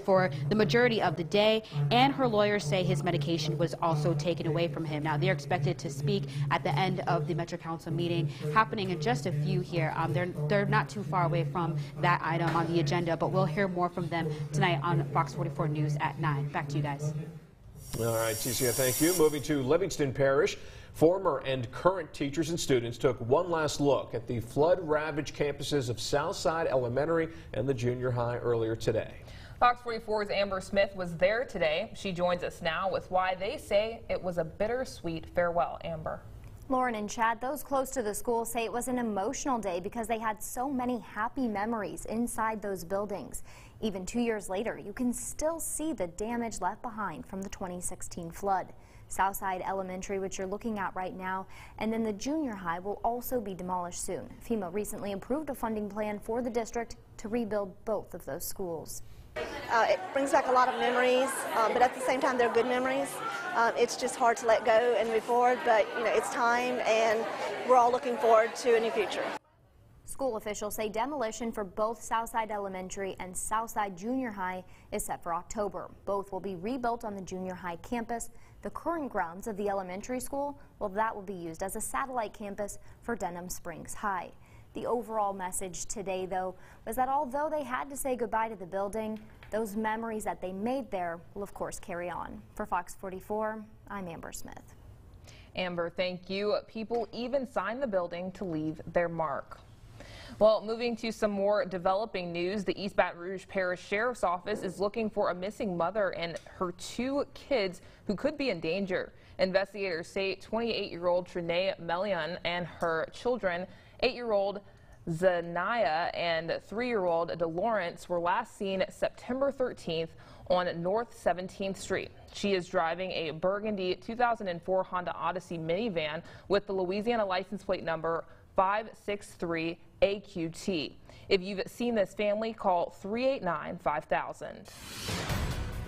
For the majority of the day, and her lawyers say his medication was also taken away from him. Now, they're expected to speak at the end of the Metro Council meeting, happening in just a few here. They're not too far away from that item on the agenda, but we'll hear more from them tonight on Fox 44 News at 9. Back to you guys. All right, tisia, thank you. Moving to Livingston Parish, former and current teachers and students took one last look at the flood-ravaged campuses of Southside Elementary and the junior high earlier today. Fox 44's Amber Smith was there today. She joins us now with why they say it was a bittersweet farewell. Amber. Lauren and Chad, those close to the school say it was an emotional day because they had so many happy memories inside those buildings. Even 2 years later, you can still see the damage left behind from the 2016 flood. Southside Elementary, which you're looking at right now, and then the junior high will also be demolished soon. FEMA recently approved a funding plan for the district to rebuild both of those schools. It brings back a lot of memories, but at the same time, they're good memories. It's just hard to let go and move forward, but you know, it's time, and we're all looking forward to a new future. School officials say demolition for both Southside Elementary and Southside Junior High is set for October. Both will be rebuilt on the junior high campus. The current grounds of the elementary school, well, that will be used as a satellite campus for Denham Springs High. The overall message today, though, was that although they had to say goodbye to the building, those memories that they made there will, of course, carry on. For Fox 44, I'm Amber Smith. Amber, thank you. People even signed the building to leave their mark. Well, moving to some more developing news, the East Baton Rouge Parish Sheriff's Office is looking for a missing mother and her 2 kids who could be in danger. Investigators say 28-year-old Trinae Melian and her children, 8-year-old Zanaya and 3-year-old DeLawrence, were last seen September 13th on North 17th Street. She is driving a burgundy 2004 Honda Odyssey minivan with the Louisiana license plate number 563AQT. If you've seen this family, call 389-5000.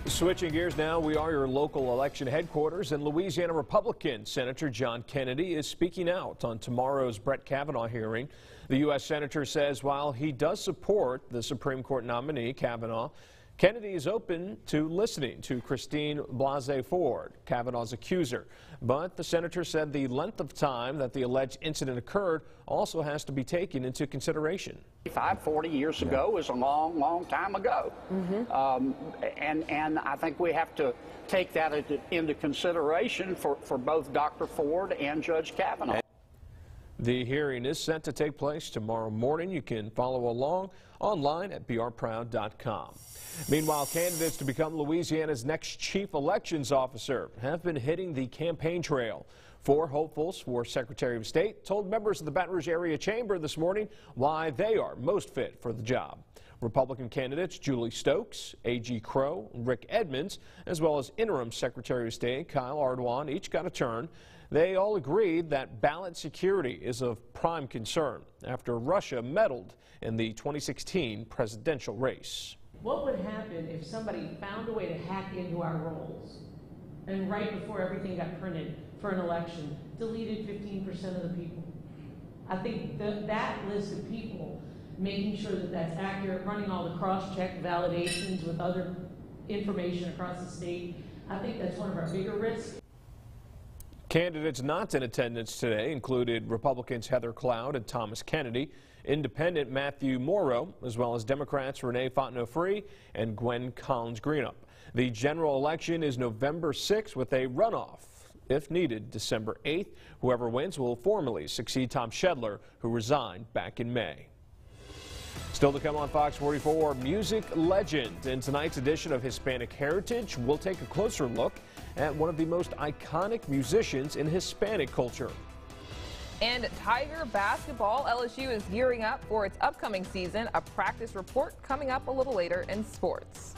Switching gears now, we are your local election headquarters, and Louisiana Republican Senator John Kennedy is speaking out on tomorrow's Brett Kavanaugh hearing. The U.S. Senator says while he does support the Supreme Court nominee, Kavanaugh, Kennedy is open to listening to Christine Blasey Ford, Kavanaugh's accuser. But the senator said the length of time that the alleged incident occurred also has to be taken into consideration. 40 years ago is a long, long time ago. And I think we have to take that into consideration for both Dr. Ford and Judge Kavanaugh. The hearing is set to take place tomorrow morning. You can follow along online at brproud.com. Meanwhile, candidates to become Louisiana's next chief elections officer have been hitting the campaign trail. 4 hopefuls for Secretary of State told members of the Baton Rouge Area Chamber this morning why they are most fit for the job. Republican candidates Julie Stokes, A.G. Crow, Rick Edmonds, as well as interim Secretary of State Kyle Ardoin each got a turn. They all agreed that ballot security is of prime concern after Russia meddled in the 2016 presidential race. What would happen if somebody found a way to hack into our rolls and right before everything got printed for an election, deleted 15% of the people? I think that list of people, making sure that that's accurate, running all the cross-check validations with other information across the state, I think that's one of our bigger risks. Candidates not in attendance today included Republicans Heather Cloud and Thomas Kennedy, Independent Matthew Morrow, as well as Democrats Renee Fontenot-Free and Gwen Collins-Greenup. The general election is November 6th with a runoff, if needed, December 8th. Whoever wins will formally succeed Tom Shedler, who resigned back in May. Still to come on Fox 44, music legend. In tonight's edition of Hispanic Heritage, we'll take a closer look at one of the most iconic musicians in Hispanic culture. And Tiger basketball, LSU is gearing up for its upcoming season. A practice report coming up a little later in sports.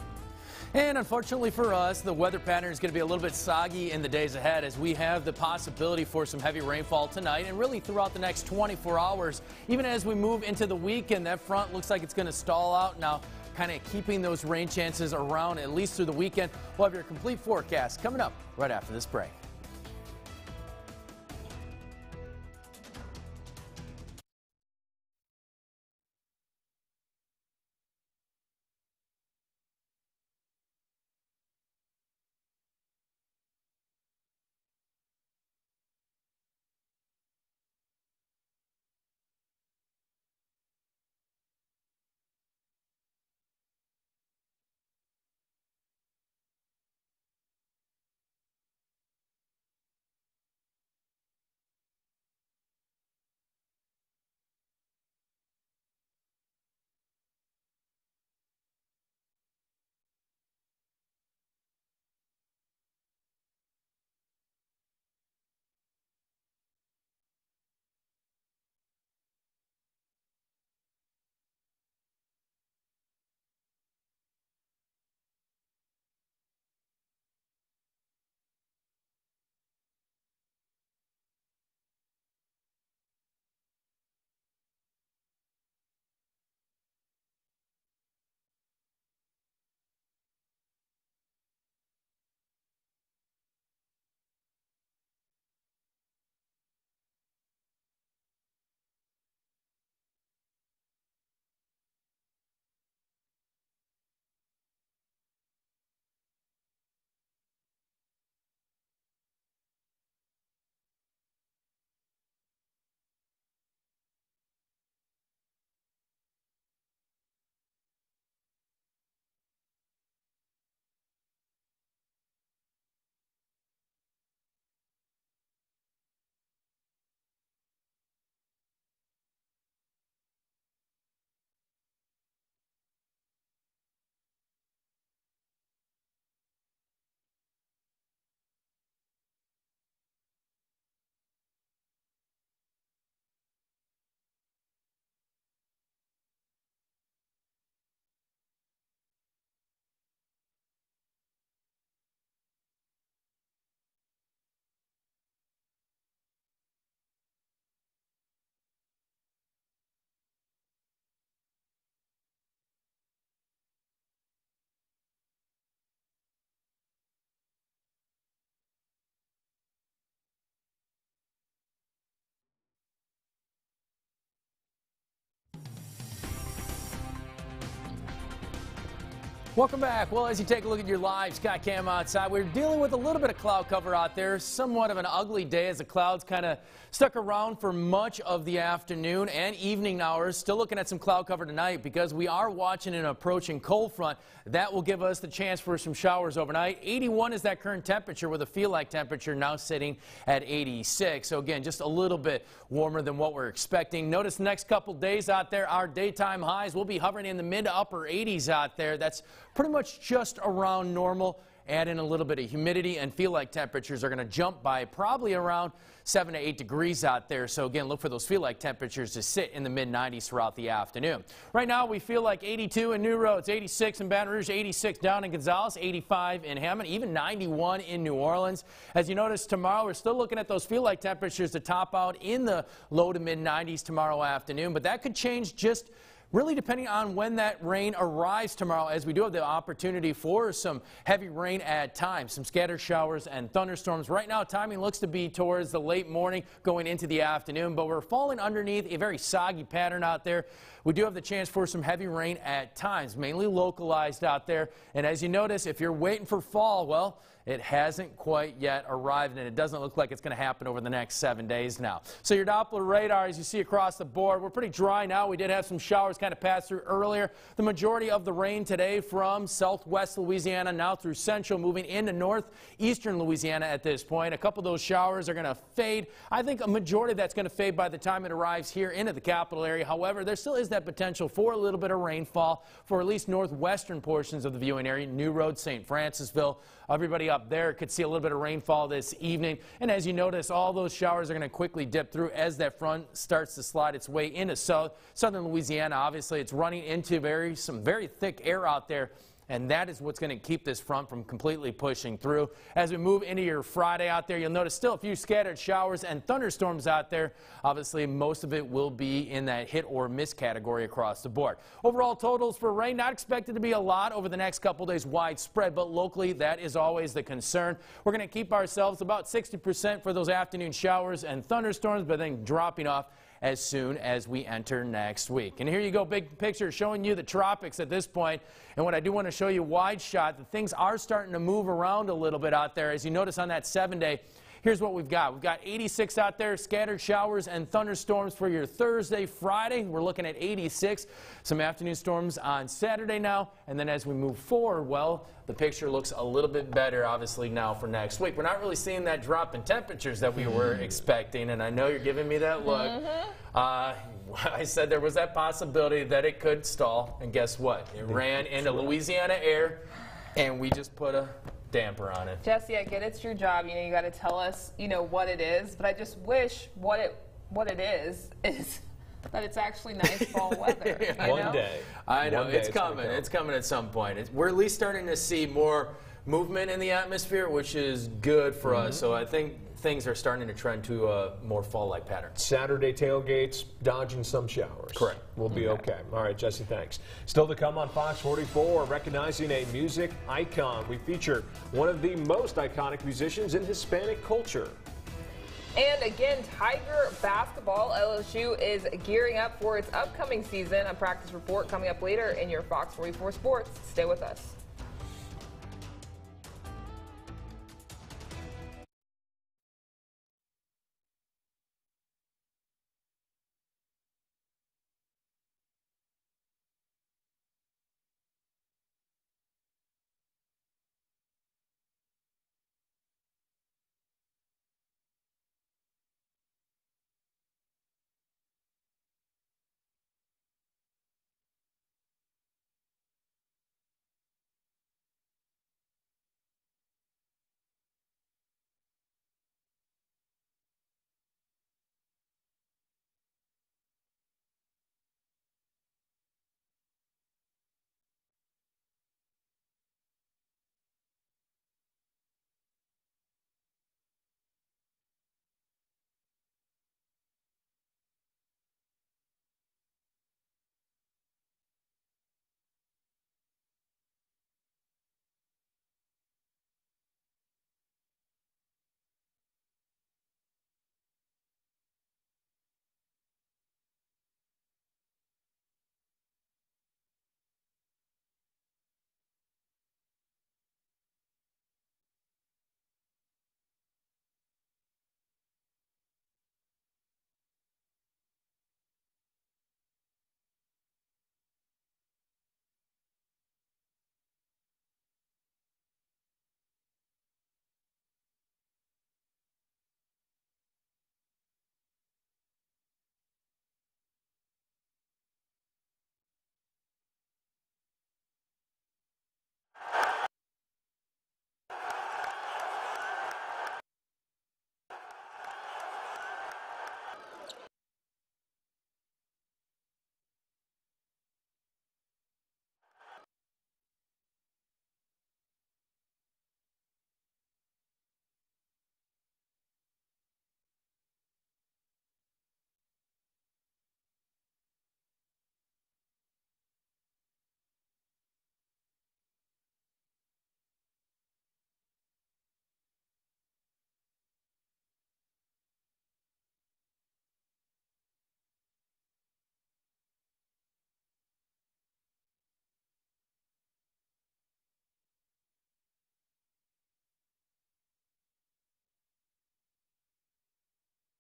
And unfortunately for us, the weather pattern is going to be a little bit soggy in the days ahead as we have the possibility for some heavy rainfall tonight and really throughout the next 24 hours. Even as we move into the weekend, that front looks like it's going to stall out now, kind of keeping those rain chances around at least through the weekend. We'll have your complete forecast coming up right after this break. Welcome back. Well, as you take a look at your live sky cam outside, we're dealing with a little bit of cloud cover out there. Somewhat of an ugly day as the clouds kind of stuck around for much of the afternoon and evening hours. Still looking at some cloud cover tonight because we are watching an approaching cold front. That will give us the chance for some showers overnight. 81 is that current temperature with a feel-like temperature now sitting at 86. So again, just a little bit warmer than what we're expecting. Notice the next couple days out there, our daytime highs will be hovering in the mid to upper 80s out there. That's pretty much just around normal. Add in a little bit of humidity and feel like temperatures are going to jump by probably around 7 to 8 degrees out there. So again, look for those feel like temperatures to sit in the mid 90s throughout the afternoon. Right now we feel like 82 in New Roads, 86 in Baton Rouge, 86 down in Gonzales, 85 in Hammond, even 91 in New Orleans. As you notice tomorrow, we're still looking at those feel like temperatures to top out in the low to mid 90s tomorrow afternoon, but that could change just really depending on when that rain arrives tomorrow, as we do have the opportunity for some heavy rain at times, some scattered showers and thunderstorms. Right now, timing looks to be towards the late morning going into the afternoon, but we're falling underneath a very soggy pattern out there. We do have the chance for some heavy rain at times, mainly localized out there. And as you notice, if you're waiting for fall, well, it hasn't quite yet arrived, and it doesn't look like it's going to happen over the next 7 days now. So your Doppler radar, as you see across the board, we're pretty dry now. We did have some showers kind of pass through earlier. The majority of the rain today from southwest Louisiana now through central, moving into northeastern Louisiana at this point. A couple of those showers are going to fade. I think a majority of that's going to fade by the time it arrives here into the capital area. However, there still is that potential for a little bit of rainfall for at least northwestern portions of the viewing area, New Road, St. Francisville. Everybody up there could see a little bit of rainfall this evening. And as you notice, all those showers are going to quickly dip through as that front starts to slide its way into southern Louisiana. Obviously, it's running into some very thick air out there. And that is what's going to keep this front from completely pushing through. As we move into your Friday out there, you'll notice still a few scattered showers and thunderstorms out there. Obviously, most of it will be in that hit or miss category across the board. Overall totals for rain, not expected to be a lot over the next couple days widespread, but locally that is always the concern. We're going to keep ourselves about 60% for those afternoon showers and thunderstorms, but then dropping off as soon as we enter next week. And here you go, big picture showing you the tropics at this point. And what I do want to show you wide shot, the things are starting to move around a little bit out there. As you notice on that 7-day, here's what we've got. We've got 86 out there, scattered showers and thunderstorms for your Thursday, Friday. We're looking at 86. Some afternoon storms on Saturday now. And then as we move forward, well, the picture looks a little bit better, obviously, now for next week. We're not really seeing that drop in temperatures that we were expecting, and I know you're giving me that look. I said there was that possibility that it could stall, and guess what? It ran into Louisiana air, and we just put a damper on it. Jesse, I get it's your job. You got to tell us, what it is, but I just wish what it is that it's actually nice fall weather. One day. I know. It's coming. It's coming at some point. We're at least starting to see more movement in the atmosphere, which is good for us. So I think things are starting to trend to a more fall-like pattern. Saturday tailgates, dodging some showers. Correct. We'll be okay. All right, Jesse, thanks. Still to come on Fox 44, recognizing a music icon. We feature one of the most iconic musicians in Hispanic culture. And again, Tiger basketball, LSU is gearing up for its upcoming season. A practice report coming up later in your Fox 44 Sports. Stay with us.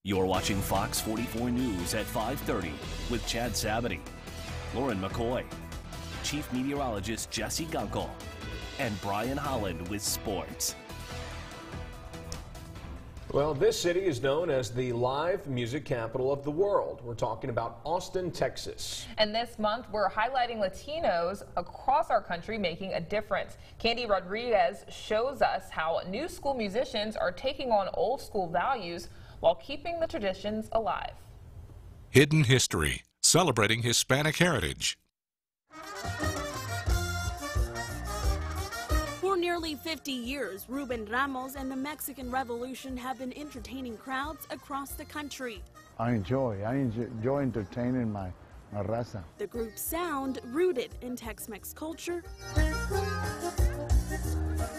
You're watching Fox 44 News at 5:30 with Chad Sabity, Lauren McCoy, Chief Meteorologist Jesse Gunkel, and Brian Holland with sports. Well, this city is known as the live music capital of the world. We're talking about Austin, Texas. And this month, we're highlighting Latinos across our country making a difference. Candy Rodriguez shows us how new school musicians are taking on old school values while keeping the traditions alive. Hidden History, celebrating Hispanic heritage. For nearly 50 years, Ruben Ramos and the Mexican Revolution have been entertaining crowds across the country. I enjoy entertaining my raza. The group's sound rooted in Tex-Mex culture,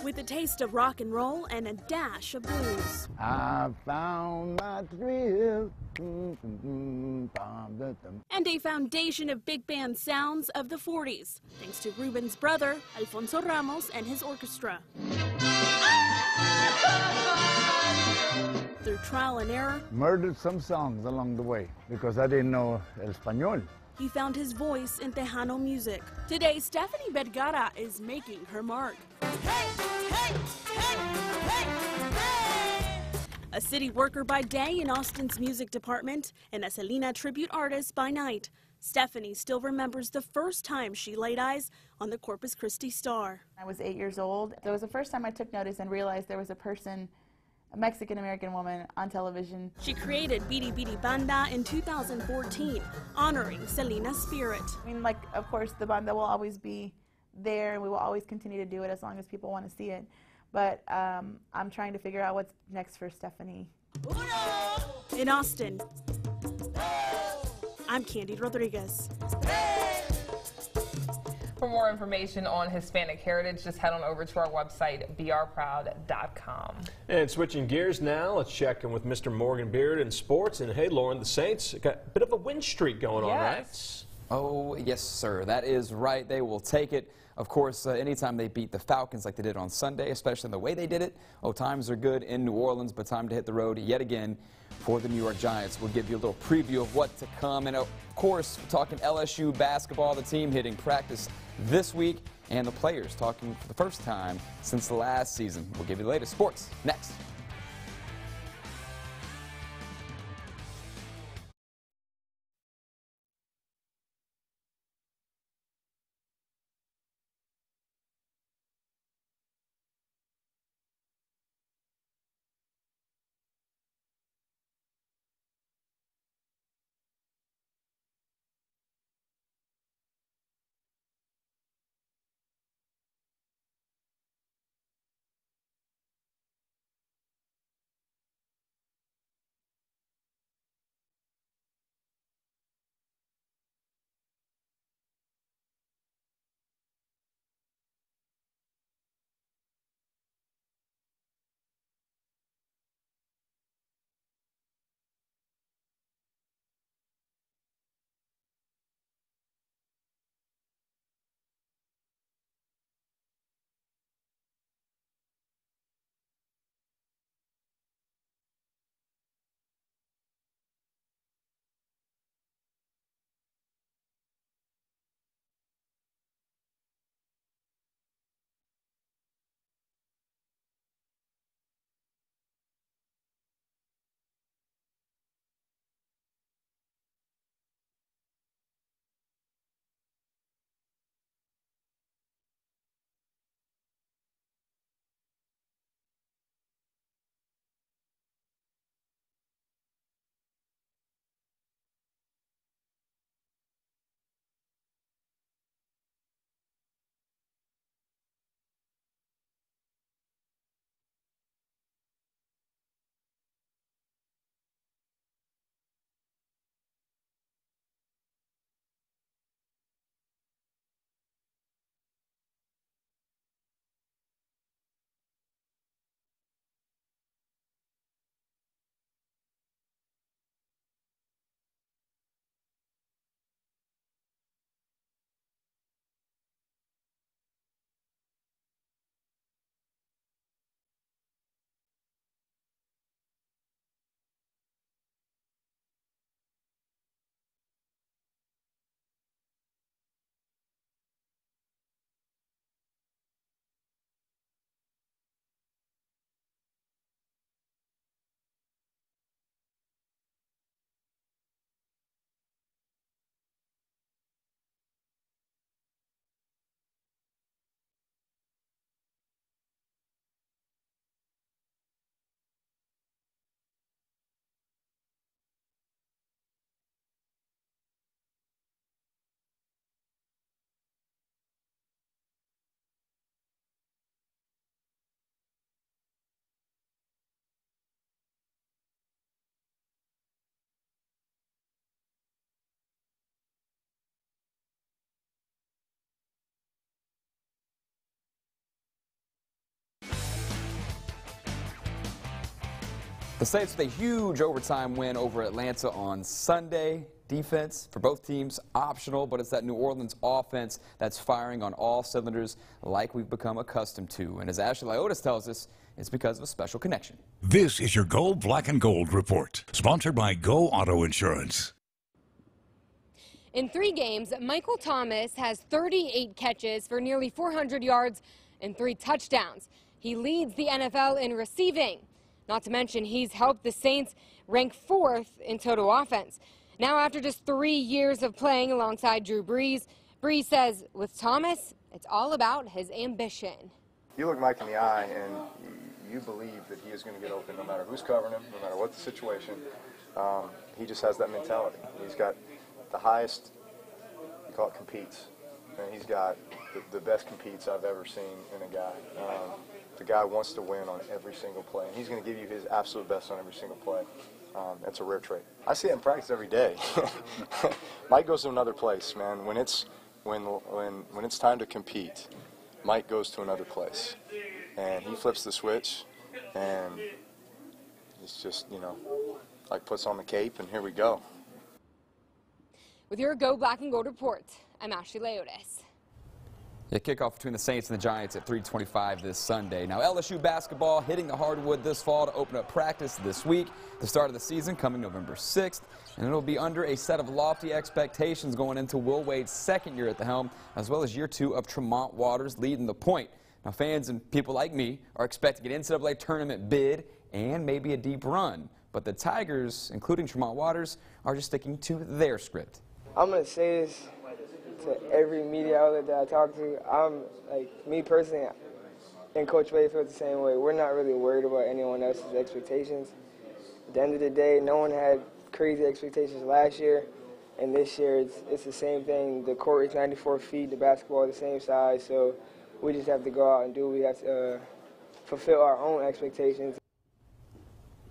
with a taste of rock and roll and a dash of blues. I found my thrill. And a foundation of big band sounds of the 40s, thanks to Ruben's brother, Alfonso Ramos, and his orchestra. Through trial and error, Murdered some songs along the way because I didn't know El Español. he found his voice in Tejano music. Today, Stephanie Vergara is making her mark. A city worker by day in Austin's music department and a Selena tribute artist by night, Stephanie still remembers the first time she laid eyes on the Corpus Christi star. I was 8 years old. It was the first time I took notice and realized there was a person, a Mexican-American woman, on television. She created Bidi Bidi Banda in 2014, honoring Selena's spirit. I mean, like, of course, the banda will always be there, and we will always continue to do it as long as people want to see it. But I'm trying to figure out what's next for Stephanie. In Austin, I'm Candy Rodriguez. For more information on Hispanic heritage, just head on over to our website, brproud.com. And switching gears now, let's check in with Mr. Morgan Beard in sports. And hey, Lauren, the Saints got a bit of a win streak going on, right? Oh, yes, sir. That is right. They will take it. Of course, anytime they beat the Falcons like they did on Sunday, especially in the way they did it, times are good in New Orleans, but time to hit the road yet again for the New York Giants. We'll give you a little preview of what to come. And, of course, we're talking LSU basketball, the team hitting practice this week, and the players talking for the first time since the last season. We'll give you the latest sports next. The Saints with a huge overtime win over Atlanta on Sunday. Defense for both teams optional, but it's that New Orleans offense that's firing on all cylinders like we've become accustomed to. And as Ashley Lyotis tells us, it's because of a special connection. This is your Go Black and Gold report, sponsored by Go Auto Insurance. In 3 games, Michael Thomas has 38 catches for nearly 400 yards and 3 touchdowns. He leads the NFL in receiving. Not to mention, he's helped the Saints rank 4th in total offense. Now, after just 3 years of playing alongside Drew Brees, Brees says with Thomas, it's all about his ambition. You look Mike in the eye and you believe that he is going to get open no matter who's covering him, no matter what the situation. He just has that mentality. He's got the highest, you call it competes, and he's got the best competes I've ever seen in a guy. The guy wants to win on every single play, and he's going to give you his absolute best on every single play. That's a rare trait. I see it in practice every day. Mike goes to another place, man. When it's time to compete, Mike goes to another place, and he flips the switch, and it's just, you know, like puts on the cape, and here we go. With your Go Black and Gold report, I'm Ashley Lyotis. The kickoff between the Saints and the Giants at 3:25 this Sunday. Now LSU basketball hitting the hardwood this fall to open up practice this week. The start of the season coming November 6th, and it'll be under a set of lofty expectations going into Will Wade's 2nd year at the helm, as well as year 2 of Tremont Waters leading the point. Now fans and people like me are expecting an NCAA tournament bid and maybe a deep run, but the Tigers, including Tremont Waters, are just sticking to their script. I'm going to say this to every media outlet that I talk to. Me personally, and Coach Wade feels the same way. We're not really worried about anyone else's expectations. At the end of the day, no one had crazy expectations last year, and this year it's the same thing. The court is 94 feet, the basketball is the same size, so we just have to go out and do what we have to fulfill our own expectations.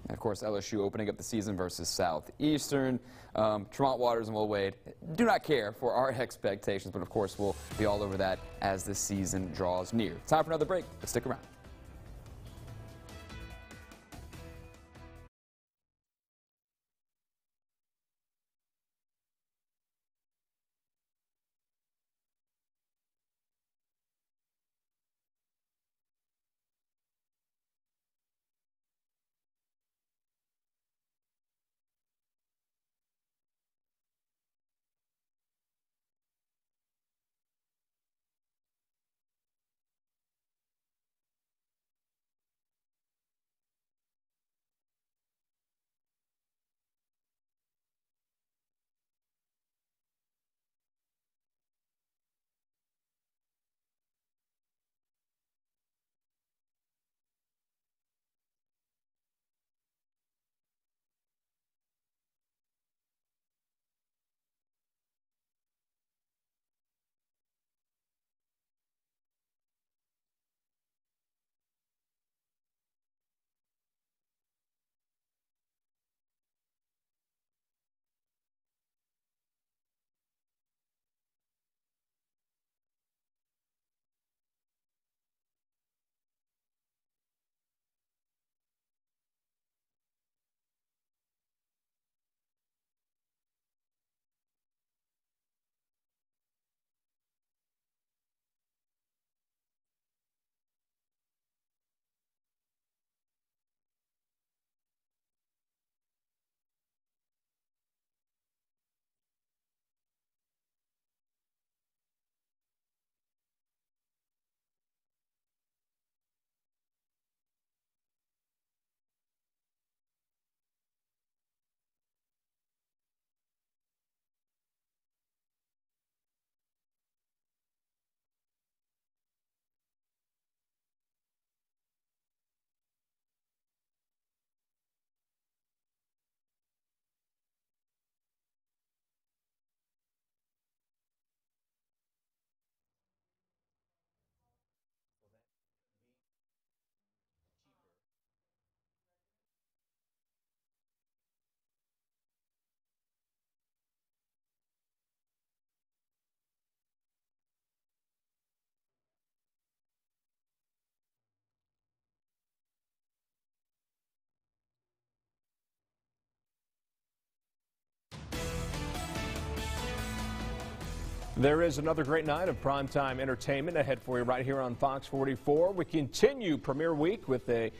And of course, LSU opening up the season versus Southeastern. Tremont Waters and Will Wade do not care for our expectations, but of course we'll be all over that as the season draws near. Time for another break, but stick around. There is another great night of primetime entertainment ahead for you right here on Fox 44. We continue premiere week with a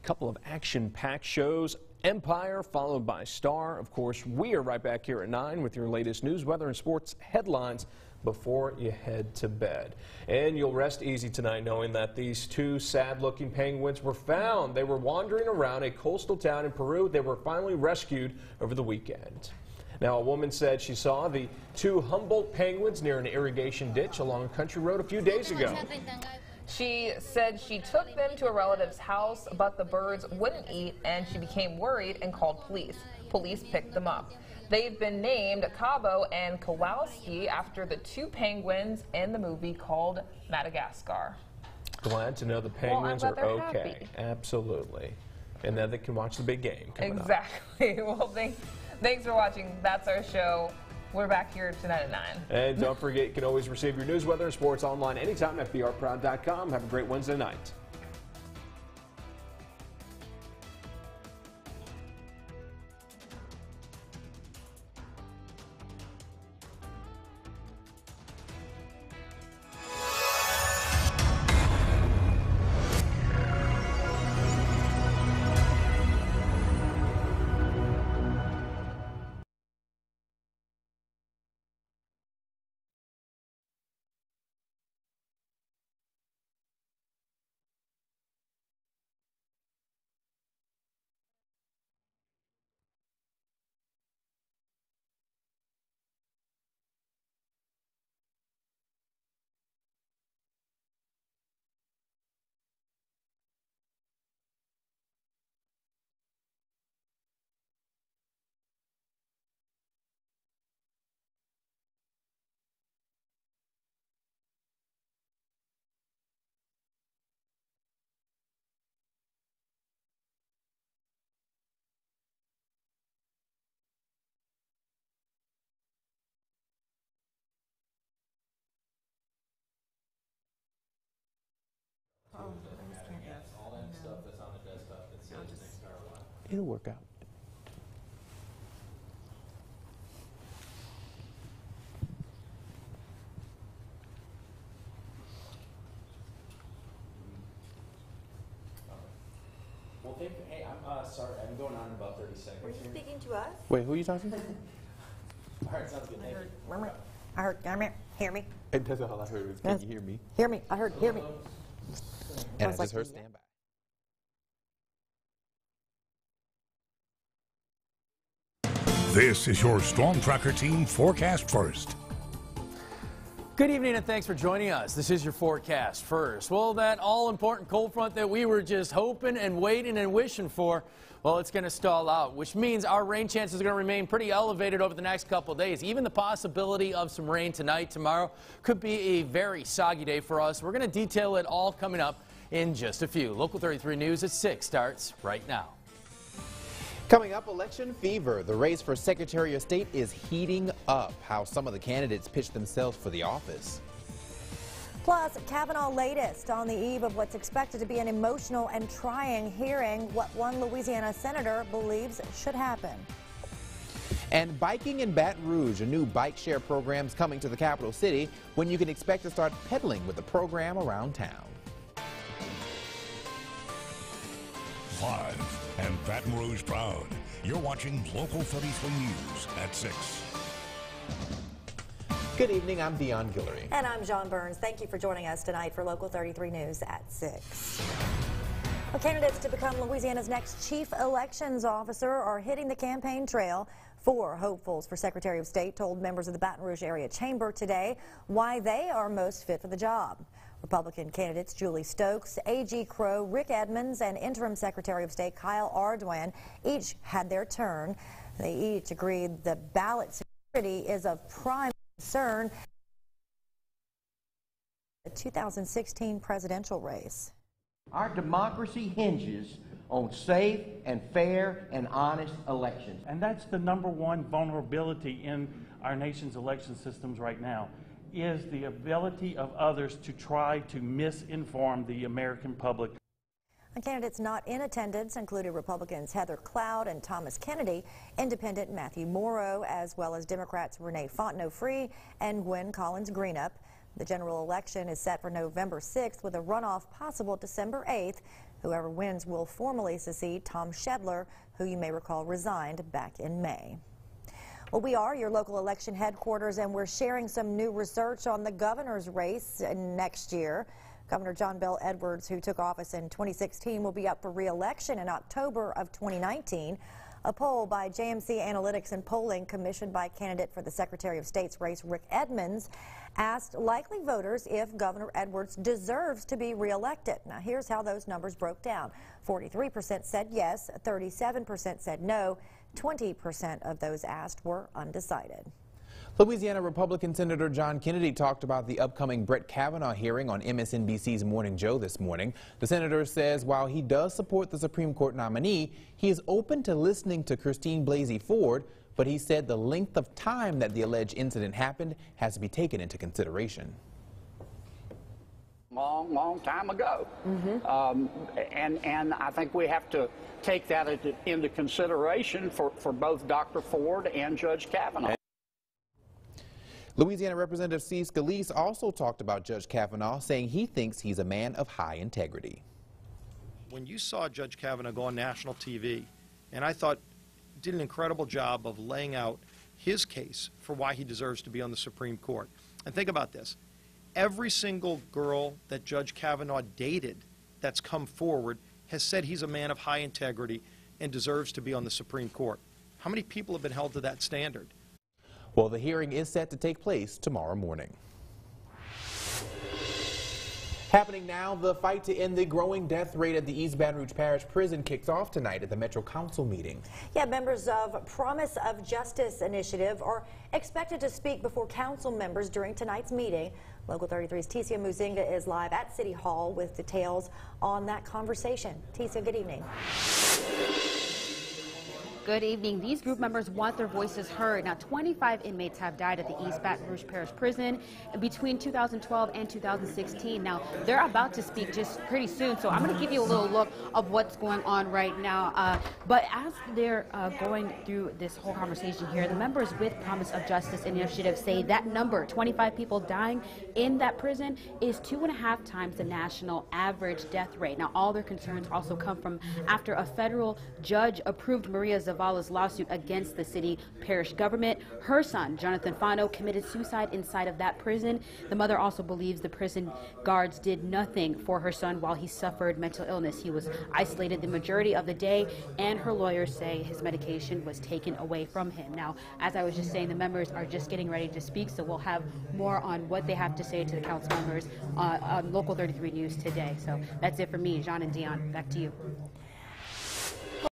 couple of action-packed shows. Empire, followed by Star. Of course, we are right back here at 9 with your latest news, weather, and sports headlines before you head to bed. And you'll rest easy tonight knowing that these two sad-looking penguins were found. They were wandering around a coastal town in Peru. They were finally rescued over the weekend. Now, a woman said she saw the two Humboldt penguins near an irrigation ditch along a country road a few days ago. She said she took them to a relative's house, but the birds wouldn't eat, and she became worried and called police. Police picked them up. They've been named Cabo and Kowalski after the two penguins in the movie called Madagascar. Glad to know the penguins are okay. Happy. Absolutely. And then they can watch the big game coming up. Exactly. Well, thanks for watching. That's our show. We're back here tonight at 9. And don't forget, you can always receive your news, weather, and sports online anytime at brproud.com. Have a great Wednesday night. All that stuff that's on the desktop that says next hour one. It'll work out. Well, hey, I'm sorry. I'm going on in about 30 seconds. Were you speaking to us? Wait, who are you talking to? All right, sounds good. Thank you. I heard, hear me. And that's all I heard was, can you hear me? Hear me. I heard, hear me. And I just heard stand by. This is your Storm Tracker team forecast first. Good evening and thanks for joining us. This is your forecast first. Well, that all-important cold front that we were just hoping and waiting and wishing for, well, it's going to stall out, which means our rain chances are going to remain pretty elevated over the next couple of days. Even the possibility of some rain tonight, tomorrow, could be a very soggy day for us. We're going to detail it all coming up in just a few. Local 33 News at 6 starts right now. Coming up, election fever. The race for Secretary of State is heating up. How some of the candidates pitch themselves for the office. Plus, Kavanaugh latest on the eve of what's expected to be an emotional and trying hearing, what one Louisiana senator believes should happen. And biking in Baton Rouge, a new bike share program's coming to the capital city when you can expect to start pedaling with the program around town. Live and Baton Rouge proud. You're watching Local 33 News at 6. Good evening, I'm Dion Guillory. And I'm John Burns. Thank you for joining us tonight for Local 33 News at 6. Well, candidates to become Louisiana's next chief elections officer are hitting the campaign trail. 4 hopefuls for Secretary of State told members of the Baton Rouge area chamber today why they are most fit for the job. Republican candidates Julie Stokes, A.G. Crow, Rick Edmonds, and Interim Secretary of State Kyle Ardoin each had their turn. They each agreed the ballot security is of prime concern in the 2016 presidential race. Our democracy hinges on safe and fair and honest elections. And that's the #1 vulnerability in our nation's election systems right now, is the ability of others to try to misinform the American public. The candidates not in attendance included Republicans Heather Cloud and Thomas Kennedy, Independent Matthew Morrow, as well as Democrats Renee Fontenot-Free and Gwen Collins-Greenup. The general election is set for November 6th with a runoff possible December 8th. Whoever wins will formally succeed Tom Shedler, who you may recall resigned back in May. Well, we are your local election headquarters, and we're sharing some new research on the governor's race next year. Governor John Bel Edwards, who took office in 2016, will be up for re-election in October of 2019. A poll by JMC Analytics and Polling, commissioned by candidate for the Secretary of State's race, Rick Edmonds, asked likely voters if Governor Edwards deserves to be re-elected. Now, here's how those numbers broke down. 43% said yes, 37% said no, 20% of those asked were undecided. Louisiana Republican Senator John Kennedy talked about the upcoming Brett Kavanaugh hearing on MSNBC's Morning Joe this morning. The senator says while he does support the Supreme Court nominee, he is open to listening to Christine Blasey Ford, but he said the length of time that the alleged incident happened has to be taken into consideration. Long time ago. And I think we have to take that into consideration for both Dr. Ford and Judge Kavanaugh. Louisiana Representative Steve Scalise also talked about Judge Kavanaugh, saying he thinks he's a man of high integrity. When you saw Judge Kavanaugh go on national TV, and I thought did an incredible job of laying out his case for why he deserves to be on the Supreme Court. And think about this. Every single girl that Judge Kavanaugh dated that's come forward has said he's a man of high integrity and deserves to be on the Supreme Court. How many people have been held to that standard? Well, the hearing is set to take place tomorrow morning. Happening now, the fight to end the growing death rate at the East Baton Rouge Parish Prison kicks off tonight at the Metro Council meeting. Yeah, members of Promise of Justice Initiative are expected to speak before council members during tonight's meeting. Local 33's Tisia Muzinga is live at City Hall with details on that conversation. Tisia, good evening. Good evening. These group members want their voices heard. Now, 25 inmates have died at the East Baton Rouge Parish Prison between 2012 and 2016. Now, they're about to speak just pretty soon, so I'm going to give you a little look of what's going on right now. But as they're going through this whole conversation here, the members with Promise of Justice Initiative say that number, 25 people dying in that prison, is 2.5 times the national average death rate. Now, all their concerns also come from after a federal judge approved Maria Zavala's lawsuit against the city parish government. Her son, Jonathan Fano, committed suicide inside of that prison. The mother also believes the prison guards did nothing for her son while he suffered mental illness. He was isolated the majority of the day, and her lawyers say his medication was taken away from him. Now, as I was just saying, the members are just getting ready to speak, so we'll have more on what they have to say to the council members on Local 33 News today. So that's it for me. Jean and Dion, back to you.